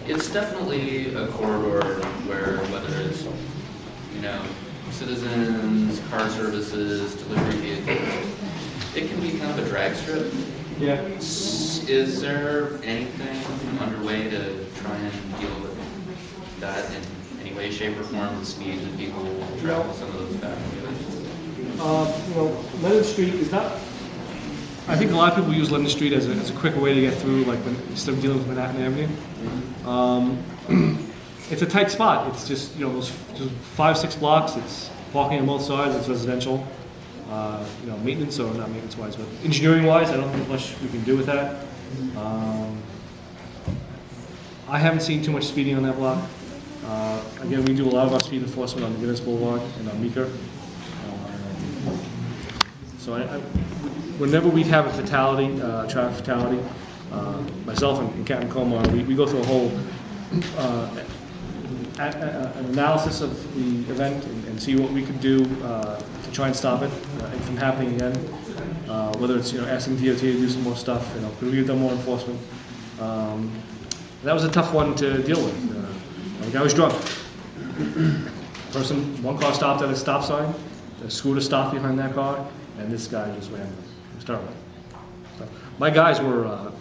It's definitely a corridor where whether it's, citizens, car services, delivery vehicles, it can be kind of a drag strip. Yeah. Is there anything underway to try and deal with that in any way, shape, or form, the speed that people travel some of those back Leonard Street is not. I think a lot of people use Leonard Street as a quicker way to get through, like instead of dealing with Manhattan Avenue. It's a tight spot. It's just those 5-6 blocks. It's parking on both sides. It's residential. Maintenance or not maintenance wise, but engineering wise, I don't think much we can do with that. I haven't seen too much speeding on that block. Again, we do a lot of our speed enforcement on the Guinness Boulevard and on Meeker. So whenever we have a fatality, traffic fatality, myself and Captain Comm, we go through a whole an analysis of the event and see what we could do to try and stop it from happening again. Whether it's asking DOT to do some more stuff, could we have done more enforcement? That was a tough one to deal with. The guy was drunk. One car stopped at a stop sign. The scooter stopped behind that car, and this guy just ran. It was terrible. So my guys were.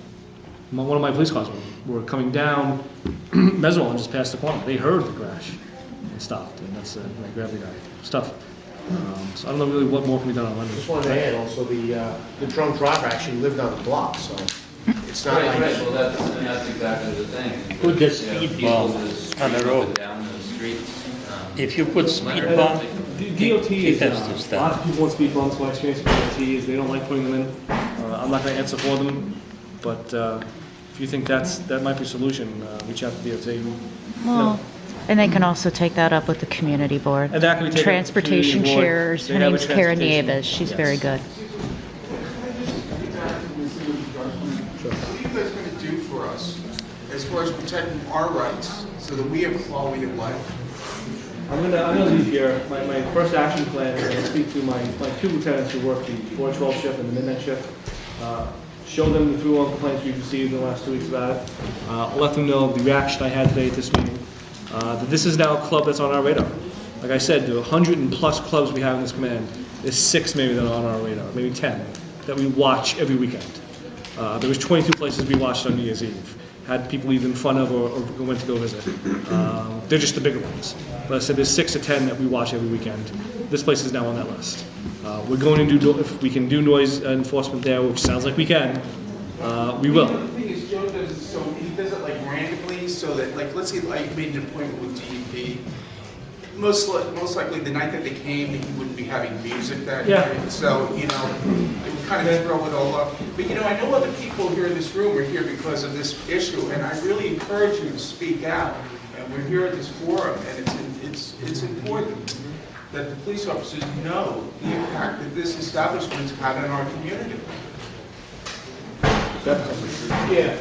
One of my police cars were coming down Meswell and just past the corner. They heard the crash and stopped, and that's I grabbed the guy. Stuff. So I don't know really what more can be done on London. Just wanted to add also the drunk driver actually lived on the block, so it's not Right. like. Well, that's exactly the thing. Put the speed bump on the road. Down the streets. If you put speed Leonard, bump, DOT is, has to a lot stop. of people want speed bumps. My experience with DOT is they don't like putting them in. I'm not going to answer for them, but if you think that might be a solution, reach out to DOT. Well, and they can also take that up with the community board. And that can be taken up with the Transportation community board. shares. They Her have a name's Karen transportation- Nieves. She's Yes. very good. What are you guys going to do for us as far as protecting our rights so that we have quality of life? I'm gonna leave here. My first action plan is to speak to my two lieutenants who work the 412 shift and the midnight shift. Show them through all the complaints we've received in the last 2 weeks about it. Let them know the reaction I had today at this meeting. That this is now a club that's on our radar. Like I said, the 100+ clubs we have in this command, there's 6 maybe that are on our radar, maybe 10, that we watch every weekend. There was 22 places we watched on New Year's Eve. Had people either in front of or went to go visit. They're just the bigger ones. But I said there's 6 to 10 that we watch every weekend. This place is now on that list. We're going to do, if we can do noise enforcement there, which sounds like we can, we will. The thing is, Joe does it so he does it like randomly, so that let's say I made an appointment with DEP. Most likely the night that they came, he wouldn't be having music that night. So it would kind of throw it all up. But I know other people here in this room are here because of this issue, and I really encourage you to speak out. And we're here at this forum, and it's important that the police officers know the impact that this establishment is having on our community. Yeah,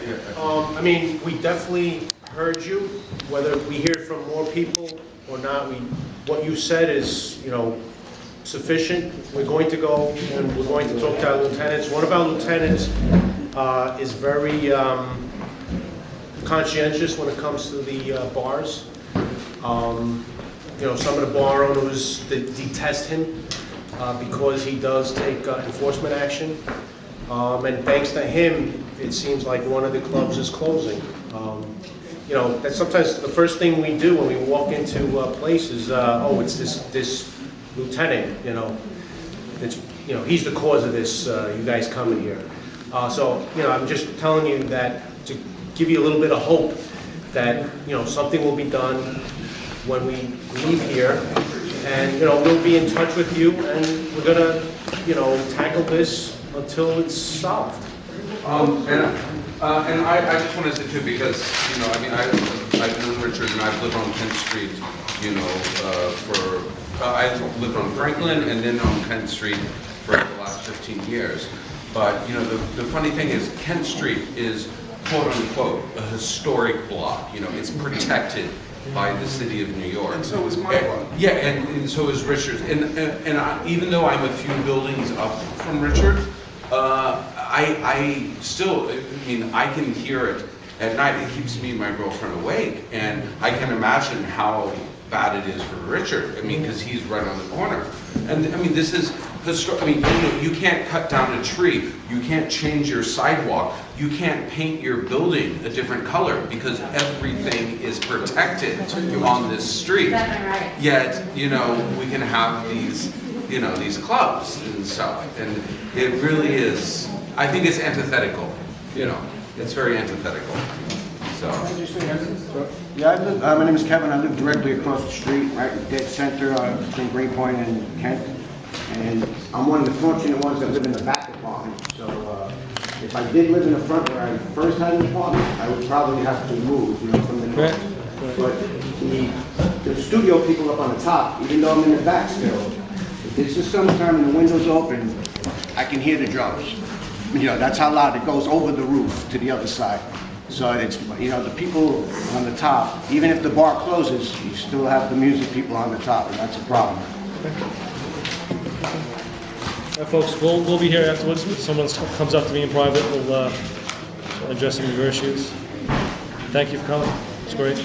we definitely heard you, whether we hear from more people or not. What you said is, sufficient. We're going to go and we're going to talk to our lieutenants. One of our lieutenants is very conscientious when it comes to the bars. Some of the bar owners detest him because he does take enforcement action. And thanks to him, it seems like one of the clubs is closing. That's sometimes the first thing we do when we walk into places. It's this lieutenant. He's the cause of this. You guys coming here. I'm just telling you that to give you a little bit of hope that something will be done when we leave here, and we'll be in touch with you, and we're gonna tackle this until it's solved. And I just want to say too, because I've known Richard and I've lived on 10th Street, I've lived on Franklin and then on 10th Street for the last 15 years. But the funny thing is, Kent Street is quote unquote a historic block. It's protected by the city of New York. And so is my block. Yeah, and so is Richard's. And even though I'm a few buildings up from Richard, I still, I can hear it at night, it keeps me and my girlfriend awake. And I can imagine how bad it is for Richard. I mean, because he's right on the corner. And I mean, this is historic. I mean, you can't cut down a tree. You can't change your sidewalk. You can't paint your building a different color because everything is protected on this street. Yet, we can have these, these clubs and stuff. And it really is, I think it's antithetical, it's very antithetical. So. Yeah, my name is Kevin. I live directly across the street, right in dead center between Greenpoint and Kent. And I'm one of the fortunate ones that live in the back apartment. So if I did live in the front where I first had an apartment, I would probably have to move, from the north. But the studio people up on the top, even though I'm in the back still, if it's the summertime and the window's open, I can hear the drums. That's how loud it goes over the roof to the other side. So it's, the people on the top, even if the bar closes, you still have the music people on the top, and that's a problem. All right, folks, we'll be here afterwards. If someone comes up to me in private, we'll address some of your issues. Thank you for coming. It's great.